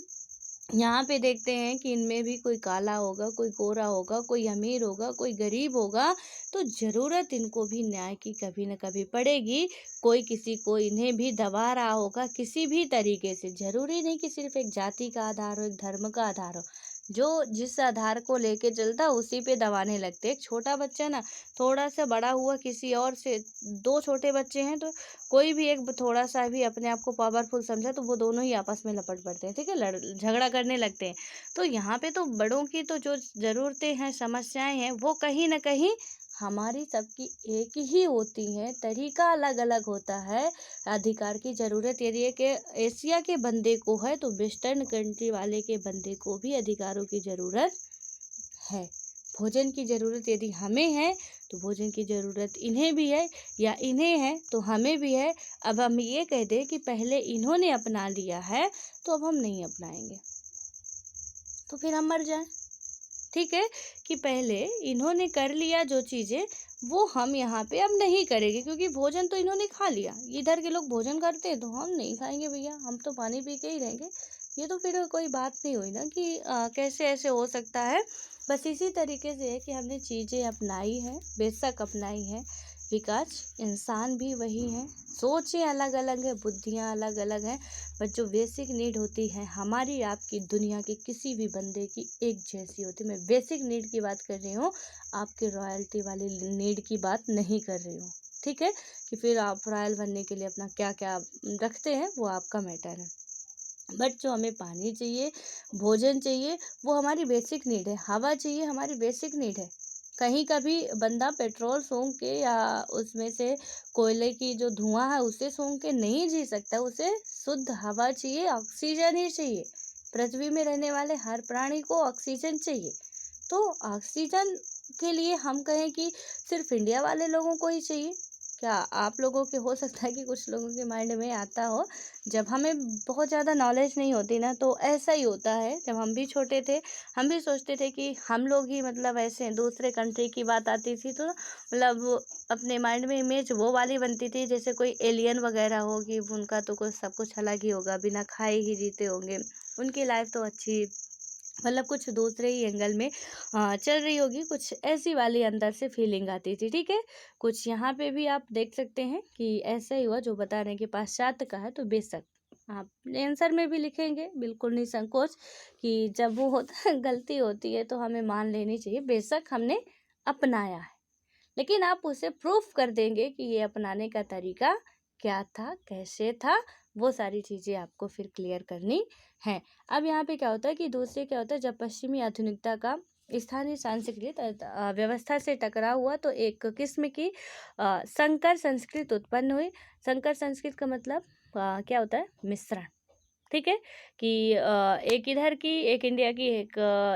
यहाँ पे देखते हैं कि इनमें भी कोई काला होगा, कोई गोरा होगा, कोई अमीर होगा, कोई गरीब होगा, तो ज़रूरत इनको भी न्याय की कभी न कभी पड़ेगी। कोई किसी को इन्हें भी दबा रहा होगा किसी भी तरीके से। ज़रूरी नहीं कि सिर्फ एक जाति का आधार हो, एक धर्म का आधार हो। जो जिस आधार को लेके चलता है उसी पे दबाने लगते हैं। एक छोटा बच्चा ना थोड़ा सा बड़ा हुआ किसी और से, दो छोटे बच्चे हैं तो कोई भी एक थोड़ा सा भी अपने आप को पावरफुल समझा तो वो दोनों ही आपस में लपट पड़ते हैं, ठीक है, झगड़ा करने लगते हैं। तो यहाँ पे तो बड़ों की तो जो ज़रूरतें हैं, समस्याएं हैं, वो कहीं ना कहीं हमारी सबकी एक ही होती हैं, तरीका अलग अलग होता है। अधिकार की ज़रूरत यदि एक एशिया के बंदे को है तो वेस्टर्न कंट्री वाले के बंदे को भी अधिकारों की ज़रूरत है। भोजन की ज़रूरत यदि हमें है तो भोजन की ज़रूरत इन्हें भी है, या इन्हें है तो हमें भी है। अब हम ये कह दें कि पहले इन्होंने अपना लिया है तो अब हम नहीं अपनाएंगे, तो फिर हम मर जाएं, ठीक है। कि पहले इन्होंने कर लिया जो चीज़ें, वो हम यहाँ पे अब नहीं करेंगे, क्योंकि भोजन तो इन्होंने खा लिया। इधर के लोग भोजन करते हैं तो हम नहीं खाएंगे भैया, हम तो पानी पी के ही रहेंगे। ये तो फिर कोई बात नहीं हुई ना कि कैसे ऐसे हो सकता है। बस इसी तरीके से है कि हमने चीज़ें अपनाई हैं, बेशक अपनाई हैं। विकास इंसान भी वही हैं, सोचें अलग अलग है, बुद्धियाँ अलग अलग हैं, पर जो बेसिक नीड होती है हमारी आपकी दुनिया के किसी भी बंदे की एक जैसी होती है। मैं बेसिक नीड की बात कर रही हूँ, आपके रॉयल्टी वाली नीड की बात नहीं कर रही हूँ, ठीक है। कि फिर आप रॉयल बनने के लिए अपना क्या क्या रखते हैं वो आपका मैटर है। बट जो हमें पानी चाहिए, भोजन चाहिए, वो हमारी बेसिक नीड है। हवा चाहिए, हमारी बेसिक नीड है। कहीं कभी बंदा पेट्रोल सूंघ के या उसमें से कोयले की जो धुआं है उसे सूंघ के नहीं जी सकता। उसे शुद्ध हवा चाहिए, ऑक्सीजन ही चाहिए। पृथ्वी में रहने वाले हर प्राणी को ऑक्सीजन चाहिए। तो ऑक्सीजन के लिए हम कहें कि सिर्फ इंडिया वाले लोगों को ही चाहिए क्या? आप लोगों के हो सकता है कि कुछ लोगों के माइंड में आता हो। जब हमें बहुत ज़्यादा नॉलेज नहीं होती ना तो ऐसा ही होता है। जब हम भी छोटे थे हम भी सोचते थे कि हम लोग ही मतलब ऐसे हैं। दूसरे कंट्री की बात आती थी तो मतलब अपने माइंड में इमेज वो वाली बनती थी जैसे कोई एलियन वगैरह होगी। उनका तो कुछ सब कुछ अलग ही होगा, बिना खाए ही जीते होंगे, उनकी लाइफ तो अच्छी मतलब कुछ दूसरे ही एंगल में चल रही होगी। कुछ ऐसी वाली अंदर से फीलिंग आती थी, ठीक है। कुछ यहाँ पे भी आप देख सकते हैं कि ऐसा ही हुआ जो बता रहे हैं कि पाश्चात्य का है। तो बेशक आप आंसर में भी लिखेंगे, बिल्कुल नहीं संकोच, कि जब वो होता है गलती होती है तो हमें मान लेनी चाहिए। बेशक हमने अपनाया है, लेकिन आप उसे प्रूफ कर देंगे कि ये अपनाने का तरीका क्या था, कैसे था, वो सारी चीज़ें आपको फिर क्लियर करनी है। अब यहाँ पे क्या होता है कि दूसरे क्या होता है, जब पश्चिमी आधुनिकता का स्थानीय सांस्कृतिक व्यवस्था से टकराव हुआ तो एक किस्म की संकर संस्कृत उत्पन्न हुई। संकर संस्कृत का मतलब क्या होता है, मिश्रण, ठीक है। कि एक इधर की, एक इंडिया की, एक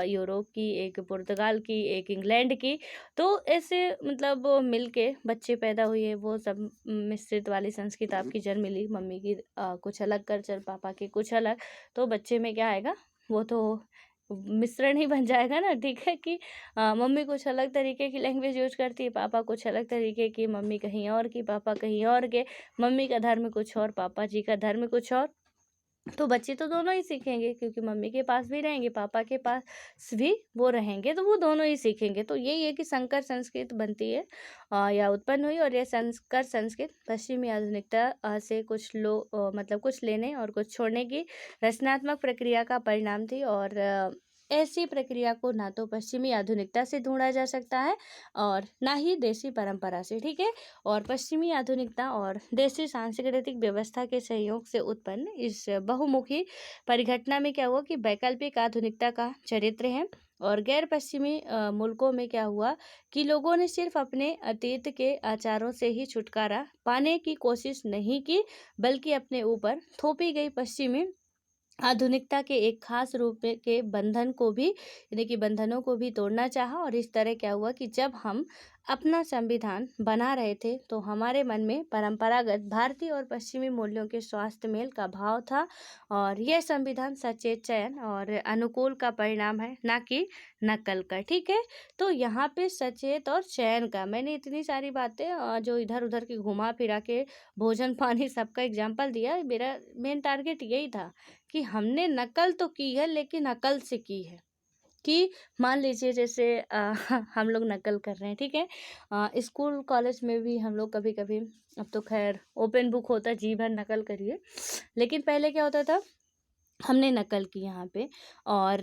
यूरोप की, एक पुर्तगाल की, एक इंग्लैंड की। तो ऐसे मतलब मिलके बच्चे पैदा हुए। वो सब मिश्रित वाली संस्कृति आपकी जन्म ली। मम्मी की कुछ अलग कल्चर, पापा के कुछ अलग, तो बच्चे में क्या आएगा, वो तो मिश्रण ही बन जाएगा ना, ठीक है। कि मम्मी कुछ अलग तरीके की लैंग्वेज यूज करती है, पापा कुछ अलग तरीके की, मम्मी कहीं और की, पापा कहीं और के, मम्मी का धर्म कुछ और, पापा जी का धर्म कुछ और। तो बच्चे तो दोनों ही सीखेंगे, क्योंकि मम्मी के पास भी रहेंगे, पापा के पास भी वो रहेंगे, तो वो दोनों ही सीखेंगे। तो यही है कि संकर संस्कृत बनती है या उत्पन्न हुई। और यह संकर संस्कृत पश्चिमी आधुनिकता से कुछ मतलब कुछ लेने और कुछ छोड़ने की रचनात्मक प्रक्रिया का परिणाम थी। और ऐसी प्रक्रिया को ना तो पश्चिमी आधुनिकता से ढूंढा जा सकता है और ना ही देसी परंपरा से, ठीक है। और पश्चिमी आधुनिकता और देसी सांस्कृतिक व्यवस्था के सहयोग से उत्पन्न इस बहुमुखी परिघटना में क्या हुआ कि वैकल्पिक आधुनिकता का चरित्र है। और गैर पश्चिमी मुल्कों में क्या हुआ कि लोगों ने सिर्फ अपने अतीत के आचारों से ही छुटकारा पाने की कोशिश नहीं की, बल्कि अपने ऊपर थोपी गई पश्चिमी आधुनिकता के एक खास रूप के बंधन को भी, यानी कि बंधनों को भी तोड़ना चाहा। और इस तरह क्या हुआ कि जब हम अपना संविधान बना रहे थे तो हमारे मन में परंपरागत भारतीय और पश्चिमी मूल्यों के स्वास्थ्य मेल का भाव था। और यह संविधान सचेत चयन और अनुकूल का परिणाम है, ना कि नकल का। ठीक है, तो यहाँ पे सचेत और चयन का मैंने इतनी सारी बातें जो इधर उधर की घुमा फिरा के भोजन पानी सबका एग्जाम्पल दिया। मेरा मेन टारगेट यही था कि हमने नकल तो की है लेकिन अकल से की है। कि मान लीजिए जैसे हम लोग नकल कर रहे हैं, ठीक है, स्कूल कॉलेज में भी हम लोग कभी कभी, अब तो खैर ओपन बुक होता है, जी भर नकल करिए, लेकिन पहले क्या होता था, हमने नकल की यहाँ पे। और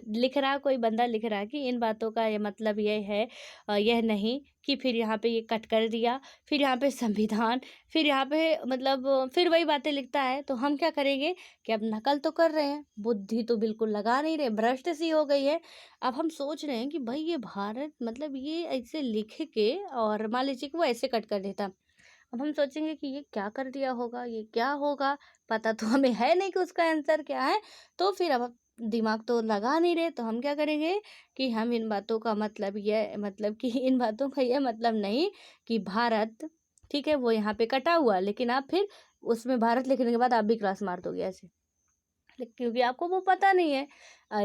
लिख रहा कोई बंदा लिख रहा कि इन बातों का ये मतलब ये है, यह नहीं, कि फिर यहाँ पे ये कट कर दिया, फिर यहाँ पे संविधान, फिर यहाँ पे मतलब फिर वही बातें लिखता है। तो हम क्या करेंगे कि अब नकल तो कर रहे हैं, बुद्धि तो बिल्कुल लगा नहीं रहे, भ्रष्ट सी हो गई है। अब हम सोच रहे हैं कि भाई ये भारत मतलब ये ऐसे लिख के, और मान लीजिए कि वो ऐसे कट कर देता, अब हम सोचेंगे कि ये क्या कर दिया होगा, ये क्या होगा, पता तो हमें है नहीं कि उसका आंसर क्या है। तो फिर अब दिमाग तो लगा नहीं रहे, तो हम क्या करेंगे कि हम इन बातों का मतलब ये, मतलब कि इन बातों का ये मतलब नहीं कि भारत, ठीक है, वो यहाँ पे कटा हुआ, लेकिन आप फिर उसमें भारत लिखने के बाद आप भी क्लास मार दोगे ऐसे, क्योंकि आपको वो पता नहीं है।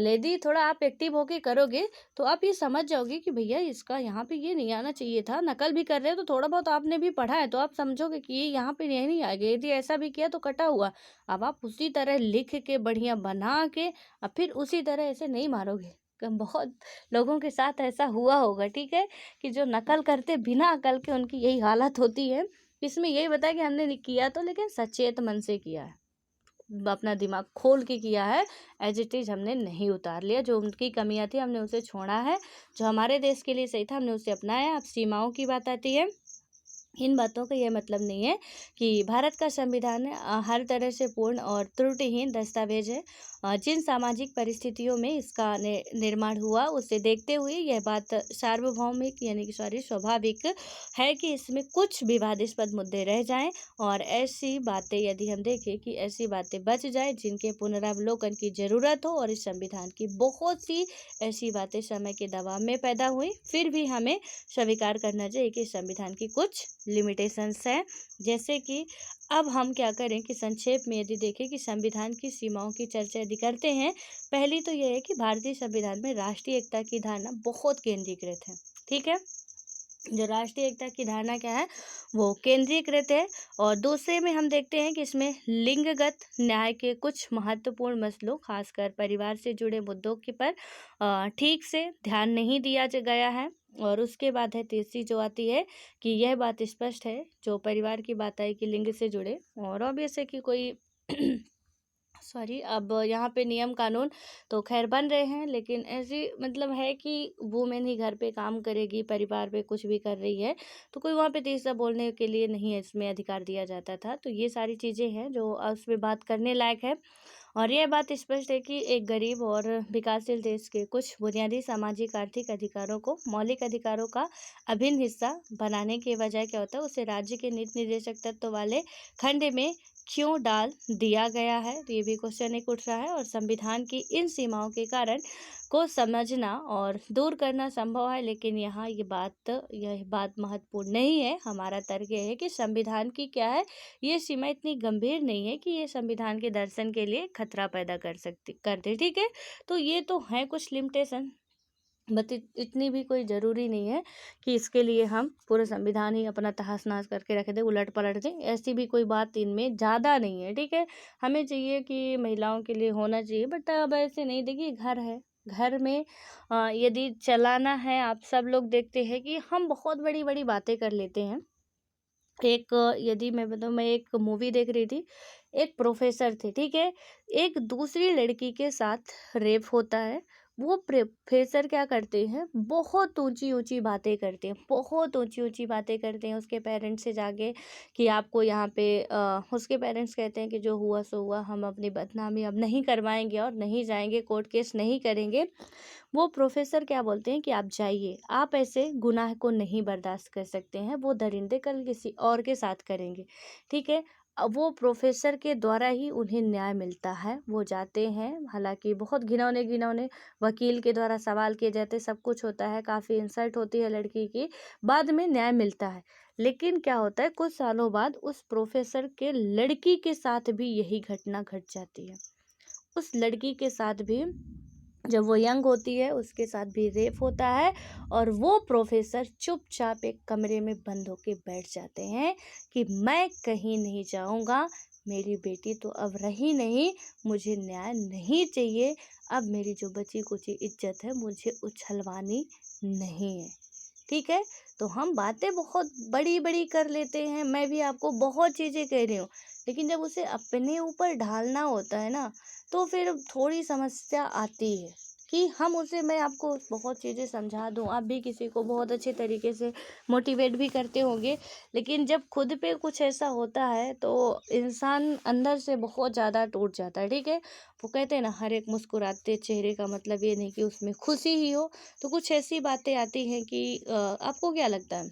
यदि थोड़ा आप एक्टिव होके करोगे तो आप ये समझ जाओगे कि भैया इसका यहाँ पे ये नहीं आना चाहिए था। नकल भी कर रहे हो तो थोड़ा बहुत आपने भी पढ़ा है, तो आप समझोगे कि ये यहाँ पे ये नहीं आएगा, यदि ऐसा भी किया तो कटा हुआ। अब आप उसी तरह लिख के बढ़िया बना के अब फिर उसी तरह ऐसे नहीं मारोगे। बहुत लोगों के साथ ऐसा हुआ होगा, ठीक है, कि जो नकल करते बिना अकल के उनकी यही हालत होती है। इसमें यही बताया कि हमने किया तो लेकिन सचेत मन से किया है, अपना दिमाग खोल के किया है, एज इट इज़ हमने नहीं उतार लिया। जो उनकी कमियां थी हमने उसे छोड़ा है, जो हमारे देश के लिए सही था हमने उसे अपनाया। अब सीमाओं की बात आती है, इन बातों का यह मतलब नहीं है कि भारत का संविधान हर तरह से पूर्ण और त्रुटिहीन दस्तावेज है। जिन सामाजिक परिस्थितियों में इसका निर्माण हुआ उसे देखते हुए यह बात सार्वभौमिक, यानी कि सॉरी स्वाभाविक है कि इसमें कुछ विवादास्पद मुद्दे रह जाएं। और ऐसी बातें यदि हम देखें कि ऐसी बातें बच जाए जिनके पुनरावलोकन की ज़रूरत हो, और इस संविधान की बहुत सी ऐसी बातें समय के दबाव में पैदा हुई, फिर भी हमें स्वीकार करना चाहिए कि संविधान की कुछ लिमिटेशंस हैं। जैसे कि अब हम क्या करें कि संक्षेप में यदि देखें कि संविधान की सीमाओं की चर्चा यदि करते हैं, पहली तो यह है कि भारतीय संविधान में राष्ट्रीय एकता की धारणा बहुत केंद्रीकृत है। ठीक है, जो राष्ट्रीय एकता की धारणा क्या है वो केंद्रीकृत है। और दूसरे में हम देखते हैं कि इसमें लिंगगत न्याय के कुछ महत्वपूर्ण मसलों, खासकर परिवार से जुड़े मुद्दों के पर ठीक से ध्यान नहीं दिया गया है। और उसके बाद है तीसरी जो आती है कि यह बात स्पष्ट है, जो परिवार की बात आई कि लिंग से जुड़े, और ऑब्वियस है कि कोई सॉरी, अब यहाँ पे नियम कानून तो खैर बन रहे हैं, लेकिन ऐसी मतलब है कि वुमेन ही घर पे काम करेगी, परिवार पे कुछ भी कर रही है, तो कोई वहाँ पे तीसरा बोलने के लिए नहीं है, इसमें अधिकार दिया जाता था। तो ये सारी चीज़ें हैं जो उसमें बात करने लायक है। और यह बात स्पष्ट है कि एक गरीब और विकासशील देश के कुछ बुनियादी सामाजिक आर्थिक अधिकारों को मौलिक अधिकारों का अभिन्न हिस्सा बनाने के बजाय क्या होता है, उसे राज्य के नीति निर्देशक तत्व वाले खंड में क्यों डाल दिया गया है, तो ये भी क्वेश्चन एक उठ रहा है। और संविधान की इन सीमाओं के कारण को समझना और दूर करना संभव है, लेकिन यहाँ यह बात महत्वपूर्ण नहीं है। हमारा तर्क यह है कि संविधान की क्या है, ये सीमा इतनी गंभीर नहीं है कि ये संविधान के दर्शन के लिए खतरा पैदा करते। ठीक है, तो ये तो है कुछ लिमिटेशन, बट इतनी भी कोई ज़रूरी नहीं है कि इसके लिए हम पूरा संविधान ही अपना तहस नहस करके रख दें, उलट पलट दें। ऐसी भी कोई बात इनमें ज़्यादा नहीं है। ठीक है, हमें चाहिए कि महिलाओं के लिए होना चाहिए, बट अब ऐसे नहीं। देखिए घर है, घर में यदि चलाना है, आप सब लोग देखते हैं कि हम बहुत बड़ी बड़ी बातें कर लेते हैं। एक यदि मैं बताऊँ, मैं एक मूवी देख रही थी, एक प्रोफेसर थे, ठीक है, एक दूसरी लड़की के साथ रेप होता है। वो प्रोफेसर क्या करते हैं, बहुत ऊंची ऊंची बातें करते हैं, बहुत ऊंची ऊंची बातें करते हैं उसके पेरेंट्स से जाके कि आपको यहाँ पे उसके पेरेंट्स कहते हैं कि जो हुआ सो हुआ, हम अपनी बदनामी अब नहीं करवाएंगे और नहीं जाएंगे, कोर्ट केस नहीं करेंगे। वो प्रोफेसर क्या बोलते हैं कि आप जाइए, आप ऐसे गुनाह को नहीं बर्दाश्त कर सकते हैं, वो दरिंदे कल किसी और के साथ करेंगे। ठीक है, वो प्रोफेसर के द्वारा ही उन्हें न्याय मिलता है। वो जाते हैं, हालाँकि बहुत घिनौने-घिनौने वकील के द्वारा सवाल किए जाते हैं, सब कुछ होता है, काफ़ी इंसल्ट होती है लड़की की, बाद में न्याय मिलता है। लेकिन क्या होता है, कुछ सालों बाद उस प्रोफेसर के लड़की के साथ भी यही घटना घट जाती है। उस लड़की के साथ भी, जब वो यंग होती है, उसके साथ भी रेप होता है और वो प्रोफेसर चुपचाप एक कमरे में बंद होके बैठ जाते हैं कि मैं कहीं नहीं जाऊंगा, मेरी बेटी तो अब रही नहीं, मुझे न्याय नहीं चाहिए, अब मेरी जो बची कुची इज्जत है मुझे उछलवानी नहीं है। ठीक है, तो हम बातें बहुत बड़ी बड़ी कर लेते हैं, मैं भी आपको बहुत चीज़ें कह रही हूँ, लेकिन जब उसे अपने ऊपर ढालना होता है ना, तो फिर थोड़ी समस्या आती है कि हम उसे, मैं आपको बहुत चीज़ें समझा दूँ, आप भी किसी को बहुत अच्छे तरीके से मोटिवेट भी करते होंगे, लेकिन जब खुद पे कुछ ऐसा होता है तो इंसान अंदर से बहुत ज़्यादा टूट जाता है। ठीक है, वो कहते हैं ना, हर एक मुस्कुराते चेहरे का मतलब ये नहीं कि उसमें खुशी ही हो। तो कुछ ऐसी बातें आती हैं कि आपको क्या लगता है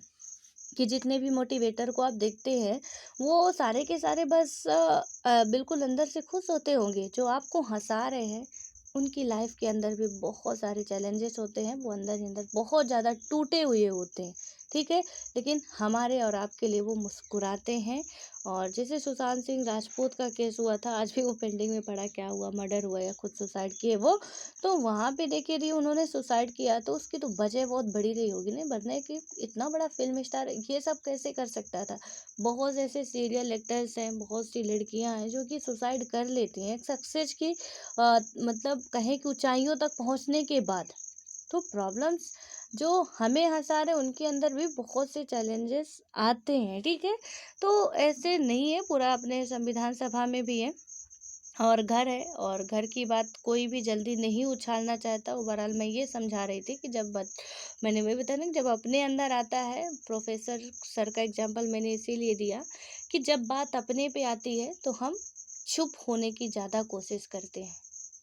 कि जितने भी मोटिवेटर को आप देखते हैं, वो सारे के सारे बस बिल्कुल अंदर से खुश होते होंगे? जो आपको हँसा रहे हैं, उनकी लाइफ के अंदर भी बहुत सारे चैलेंजेस होते हैं, वो अंदर ही अंदर बहुत ज़्यादा टूटे हुए होते हैं, ठीक है? लेकिन हमारे और आपके लिए वो मुस्कुराते हैं। और जैसे सुशांत सिंह राजपूत का केस हुआ था, आज भी वो पेंडिंग में पड़ा, क्या हुआ, मर्डर हुआ या खुद सुसाइड किए वो, तो वहाँ पे देखिए रही, उन्होंने सुसाइड किया तो उसकी तो वजह बहुत बड़ी रही होगी ना, वरना कि इतना बड़ा फिल्म स्टार ये सब कैसे कर सकता था। बहुत ऐसे सीरियल एक्टर्स हैं, बहुत सी लड़कियां हैं जो कि सुसाइड कर लेती हैं सक्सेस की मतलब कहें कि ऊंचाइयों तक पहुंचने के बाद। तो प्रॉब्लम्स जो हमें हंसा रहे, उनके अंदर भी बहुत से चैलेंजेस आते हैं। ठीक है, तो ऐसे नहीं है, पूरा अपने संविधान सभा में भी है और घर है, और घर की बात कोई भी जल्दी नहीं उछालना चाहता। ओवरऑल मैं ये समझा रही थी कि मैंने वही बताया ना कि जब अपने अंदर आता है, प्रोफेसर सर का एग्जाम्पल मैंने इसीलिए दिया कि जब बात अपने पे आती है तो हम चुप होने की ज़्यादा कोशिश करते हैं,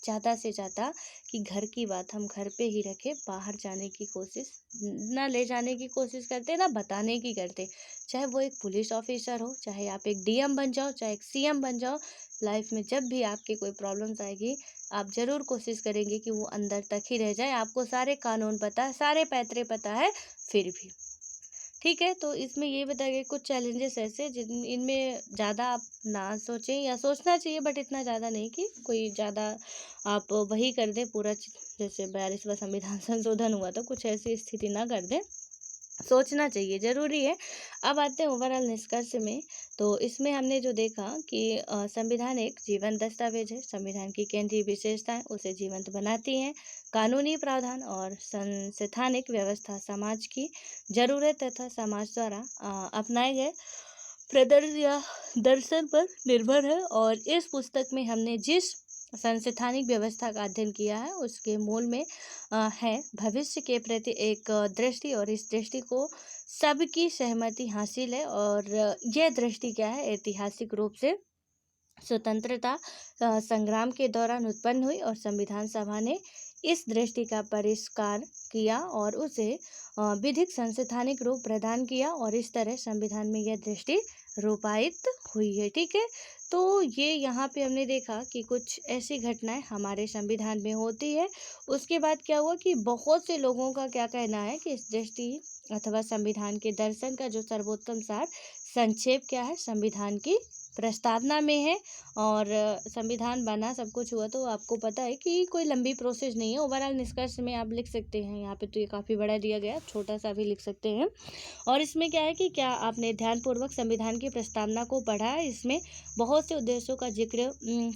ज़्यादा से ज़्यादा, कि घर की बात हम घर पे ही रखें, बाहर जाने की कोशिश ना, ले जाने की कोशिश करते, ना बताने की करते। चाहे वो एक पुलिस ऑफिसर हो, चाहे आप एक डीएम बन जाओ, चाहे एक सीएम बन जाओ, लाइफ में जब भी आपके कोई प्रॉब्लम्स आएगी, आप ज़रूर कोशिश करेंगे कि वो अंदर तक ही रह जाए। आपको सारे कानून पता है, सारे पैतरे पता है, फिर भी। ठीक है, तो इसमें ये बताया गया कुछ चैलेंजेस ऐसे जिन इनमें ज़्यादा आप ना सोचें, या सोचना चाहिए बट इतना ज़्यादा नहीं कि कोई ज़्यादा आप वही कर दें पूरा जैसे 42वां संविधान संशोधन हुआ तो कुछ ऐसी स्थिति ना कर दें, सोचना चाहिए, ज़रूरी है। अब आते हैं ओवरऑल निष्कर्ष में। तो इसमें हमने जो देखा कि संविधान एक जीवन दस्तावेज है। संविधान की केंद्रीय विशेषताएं उसे जीवंत बनाती हैं। कानूनी प्रावधान और संवैधानिक व्यवस्था समाज की जरूरत तथा समाज द्वारा अपनाए गए प्रदर्शन या दर्शन पर निर्भर है। और इस पुस्तक में हमने जिस संवैधानिक व्यवस्था का अध्ययन किया है, उसके मूल में है भविष्य के प्रति एक दृष्टि, और इस दृष्टि को सबकी सहमति हासिल है। और यह दृष्टि क्या है, ऐतिहासिक रूप से स्वतंत्रता संग्राम के दौरान उत्पन्न हुई, और संविधान सभा ने इस दृष्टि का परिष्कार किया और उसे विधिक संवैधानिक रूप प्रदान किया, और इस तरह संविधान में यह दृष्टि रूपायित हुई है। ठीक है, तो ये यहाँ पे हमने देखा कि कुछ ऐसी घटनाएं हमारे संविधान में होती है। उसके बाद क्या हुआ कि बहुत से लोगों का क्या कहना है कि इस दृष्टि अथवा संविधान के दर्शन का जो सर्वोत्तम सार संक्षेप क्या है, संविधान की प्रस्तावना में है। और संविधान बना, सब कुछ हुआ, तो आपको पता है कि कोई लंबी प्रोसेस नहीं है। ओवरऑल निष्कर्ष में आप लिख सकते हैं, यहाँ पे तो ये काफ़ी बड़ा दिया गया, छोटा सा भी लिख सकते हैं। और इसमें क्या है कि क्या आपने ध्यानपूर्वक संविधान की प्रस्तावना को पढ़ा है, इसमें बहुत से उद्देश्यों का जिक्र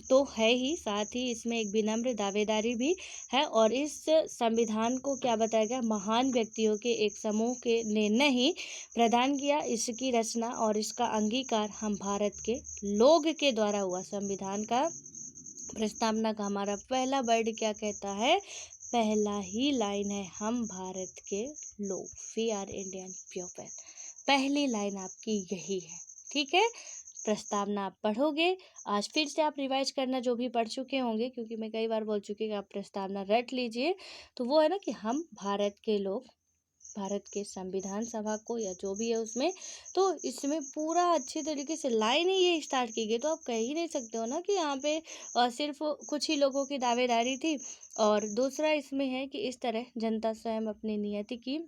तो है ही, साथ ही इसमें एक विनम्र दावेदारी भी है। और इस संविधान को क्या बताया गया, महान व्यक्तियों के एक समूह के ने नहीं प्रदान किया। इसकी रचना और इसका अंगीकार हम भारत के लोग के द्वारा हुआ। संविधान का प्रस्तावना का हमारा पहला वर्ड क्या कहता है, पहला ही लाइन है, हम भारत के लोग, वी आर इंडियन पीपल। पहली लाइन आपकी यही है। ठीक है, प्रस्तावना आप पढ़ोगे, आज फिर से आप रिवाइज करना जो भी पढ़ चुके होंगे, क्योंकि मैं कई बार बोल चुकी कि आप प्रस्तावना रट लीजिए। तो वो है ना कि हम भारत के लोग भारत के संविधान सभा को या जो भी है उसमें। तो इसमें पूरा अच्छे तरीके से लाइन ही ये स्टार्ट की गई। तो आप कह ही नहीं सकते हो ना कि यहाँ पे सिर्फ कुछ ही लोगों की दावेदारी थी। और दूसरा इसमें है कि इस तरह जनता स्वयं अपनी नियति की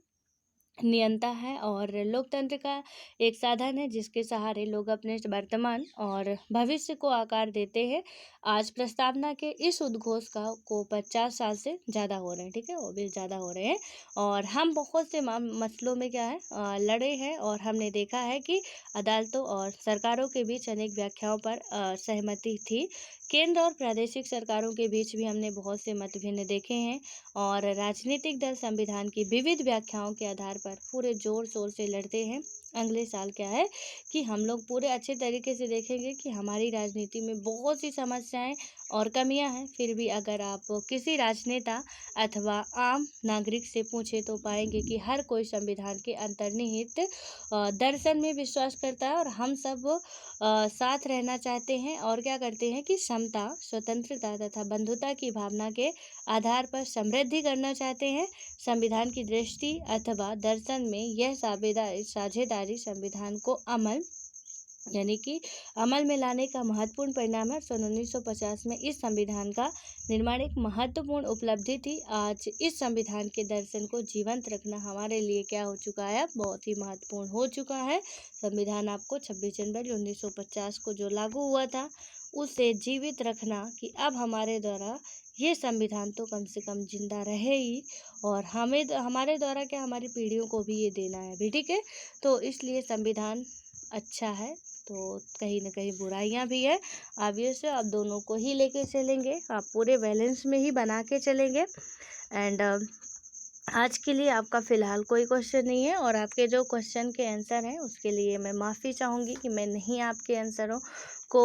नियंता है और लोकतंत्र का एक साधन है जिसके सहारे लोग अपने वर्तमान और भविष्य को आकार देते हैं। आज प्रस्तावना के इस उद्घोष का को 50 साल से ज़्यादा हो रहे हैं, ठीक है, वो भी ज़्यादा हो रहे हैं। और हम बहुत से मसलों में क्या है लड़े हैं और हमने देखा है कि अदालतों और सरकारों के बीच अनेक व्याख्याओं पर सहमति थी। केंद्र और प्रादेशिक सरकारों के बीच भी हमने बहुत से मतभिन्न देखे हैं। और राजनीतिक दल संविधान की विविध व्याख्याओं के आधार पर पूरे जोर शोर से लड़ते हैं। अगले साल क्या है कि हम लोग पूरे अच्छे तरीके से देखेंगे कि हमारी राजनीति में बहुत सी समस्याएं और कमियां हैं। फिर भी अगर आप किसी राजनेता अथवा आम नागरिक से पूछे तो पाएंगे कि हर कोई संविधान के अंतर्निहित दर्शन में विश्वास करता है। और हम सब साथ रहना चाहते हैं और क्या करते हैं कि समता, स्वतंत्रता तथा बंधुता की भावना के आधार पर समृद्धि करना चाहते हैं। संविधान की दृष्टि अथवा दर्शन में यह साझेदारी संविधान को अमल में लाने का महत्वपूर्ण परिणाम है। सन 1950 में इस संविधान का निर्माण एक महत्वपूर्ण उपलब्धि थी। आज इस संविधान के दर्शन को जीवंत रखना हमारे लिए क्या हो चुका है, बहुत ही महत्वपूर्ण हो चुका है। संविधान आपको 26 जनवरी 1950 को जो लागू हुआ था उसे जीवित रखना कि अब हमारे द्वारा ये संविधान तो कम से कम जिंदा रहे ही, और हमें हमारे द्वारा क्या हमारी पीढ़ियों को भी ये देना है भी, ठीक है। तो इसलिए संविधान अच्छा है, तो कहीं ना कहीं बुराइयां भी है। ऑब्वियस है, आप दोनों को ही लेके चलेंगे, आप पूरे बैलेंस में ही बना के चलेंगे। एंड आज के लिए आपका फ़िलहाल कोई क्वेश्चन नहीं है। और आपके जो क्वेश्चन के आंसर हैं उसके लिए मैं माफ़ी चाहूँगी कि मैं नहीं आपके आंसरों को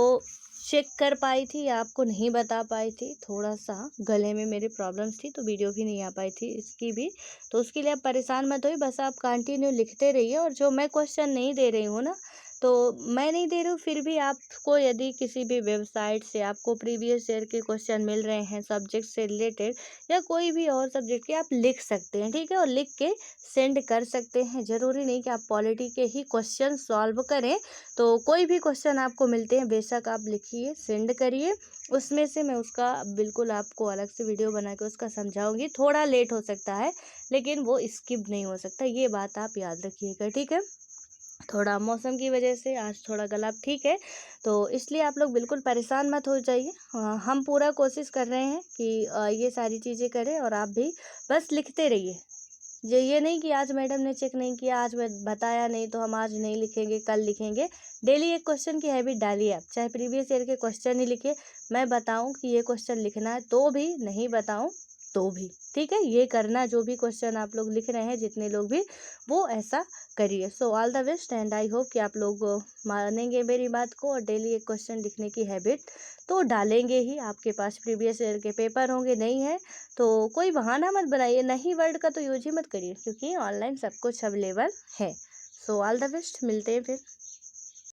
चेक कर पाई थी या आपको नहीं बता पाई थी। थोड़ा सा गले में मेरी प्रॉब्लम्स थी तो वीडियो भी नहीं आ पाई थी इसकी भी। तो उसके लिए आप परेशान मत होइए, बस आप कंटिन्यू लिखते रहिए। और जो मैं क्वेश्चन नहीं दे रही हूँ ना, तो मैं नहीं दे रही हूँ, फिर भी आपको यदि किसी भी वेबसाइट से आपको प्रीवियस ईयर के क्वेश्चन मिल रहे हैं सब्जेक्ट से रिलेटेड या कोई भी और सब्जेक्ट के, आप लिख सकते हैं, ठीक है, और लिख के सेंड कर सकते हैं। ज़रूरी नहीं कि आप पॉलिटी के ही क्वेश्चन सॉल्व करें। तो कोई भी क्वेश्चन आपको मिलते हैं बेशक आप लिखिए, सेंड करिए, उसमें से मैं उसका बिल्कुल आपको अलग से वीडियो बना के उसका समझाऊंगी। थोड़ा लेट हो सकता है लेकिन वो स्किप नहीं हो सकता, ये बात आप याद रखिएगा, ठीक है। थोड़ा मौसम की वजह से आज थोड़ा गला ठीक है, तो इसलिए आप लोग बिल्कुल परेशान मत हो जाइए। हम पूरा कोशिश कर रहे हैं कि ये सारी चीज़ें करें और आप भी बस लिखते रहिए। ये नहीं कि आज मैडम ने चेक नहीं किया, आज मैं बताया नहीं तो हम आज नहीं लिखेंगे, कल लिखेंगे। डेली एक क्वेश्चन की हैबिट डालिए आप, चाहे प्रीवियस ईयर के क्वेश्चन ही लिखिए। मैं बताऊं कि ये क्वेश्चन लिखना है तो भी, नहीं बताऊं तो भी, ठीक है। ये करना, जो भी क्वेश्चन आप लोग लिख रहे हैं जितने लोग भी, वो ऐसा करिए। So all the best and I hope कि आप लोग मानेंगे मेरी बात को और डेली एक क्वेश्चन लिखने की हैबिट तो डालेंगे ही। आपके पास प्रीवियस ईयर के पेपर होंगे, नहीं है तो कोई बहाना मत बनाइए, नहीं वर्ड का तो यूज ही मत करिए क्योंकि ऑनलाइन सब कुछ अवेलेबल है। सो ऑल द बेस्ट, मिलते हैं फिर।